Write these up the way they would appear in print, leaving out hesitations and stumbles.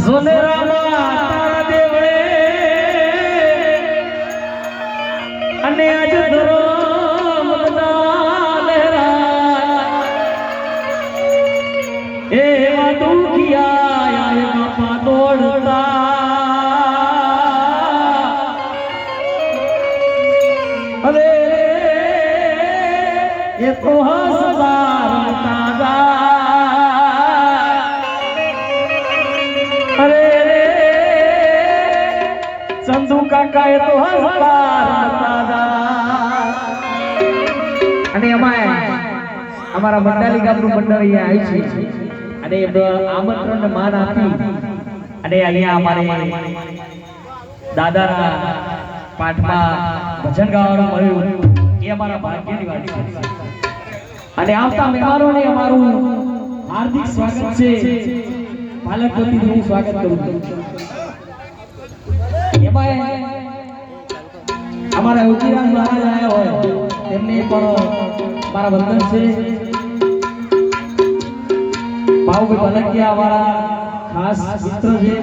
સોનેરામાં તારા દેવળે અને આજ ધરમ બધા લહેરા એવા દુખિયા આય બાપા દોડતા અરે એ તો હસદાર તાજા અરે રે ચંદુ કાકા એ તો હસદાર તાજા અને અમારા મંડાલી ગામનું મંડળ અહીંયા આવી છે અને આમંત્રણ ને માન આપી અને અહીંયા અમારે દાદાના પાઠમાં ભજન ગાવાનું મળ્યું એ અમારા ભાગ્યની વાત છે અને આવતા મહેમાનોને અમારું હાર્દિક સ્વાગત છે પાલકપતિ નું સ્વાગત કરું એમાં અમારા ઉજીરામ મહારાજ આયા હોય તેમને પણ મારા વંદન છે ભાવભાઈ ભલકિયા અમારા ખાસ મિત્ર છે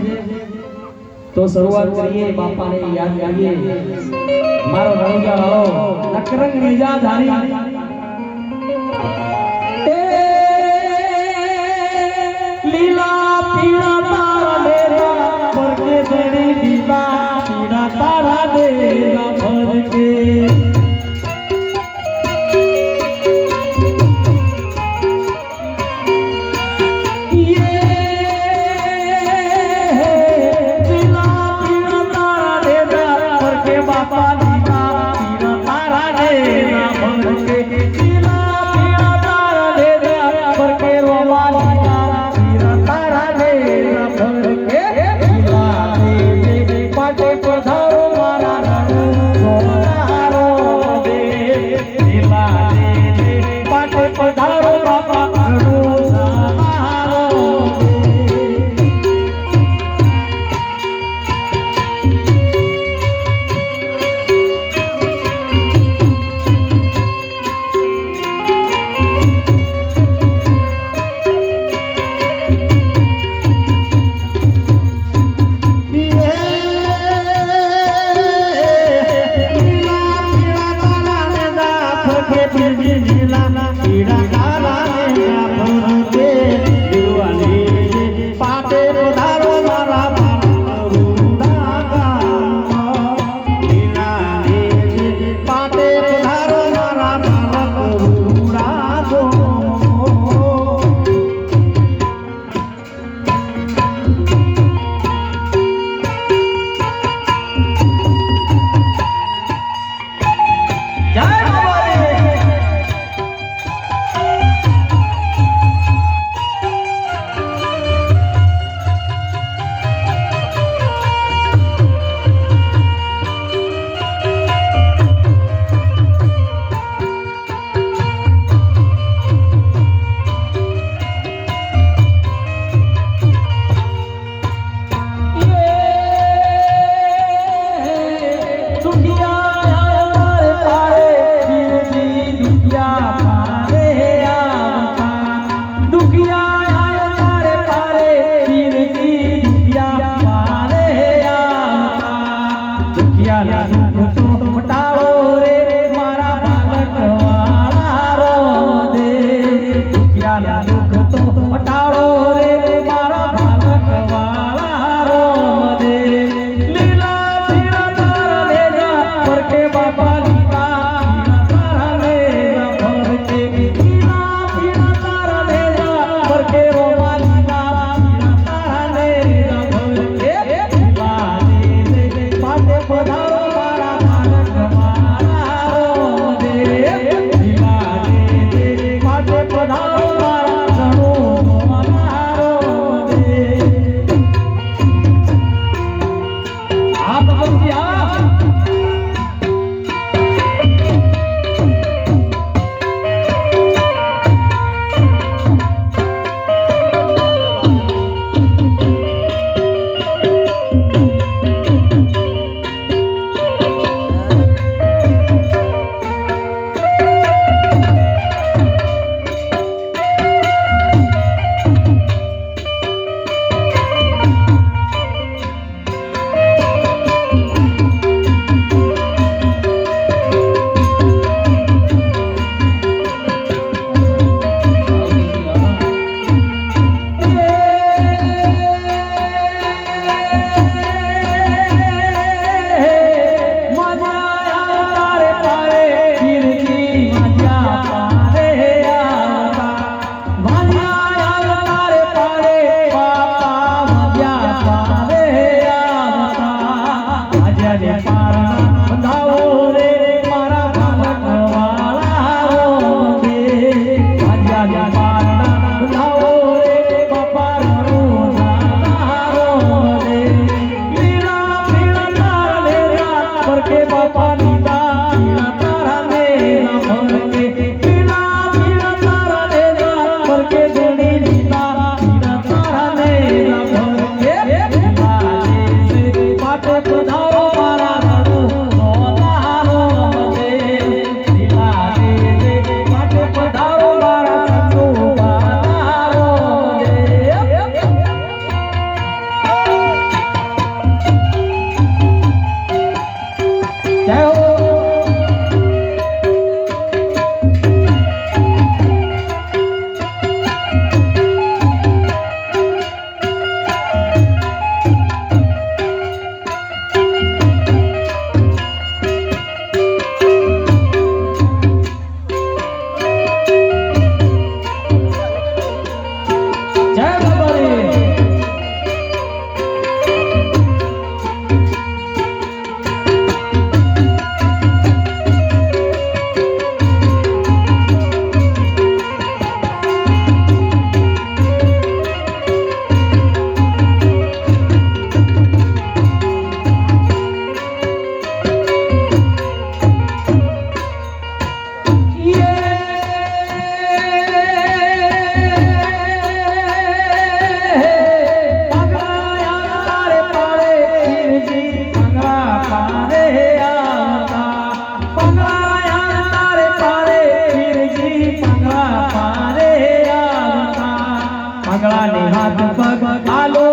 તો શરૂઆત કરીએ બાપાને યાદ કરીએ મારો રણુજા વાળો નકરંગ નીજા ધારી લીલા પીળા તારા ડેરા ભરકે દેડી દીવા પીળા તારા ડેરા ભરકે જય બાબારી હાથ પગ આલો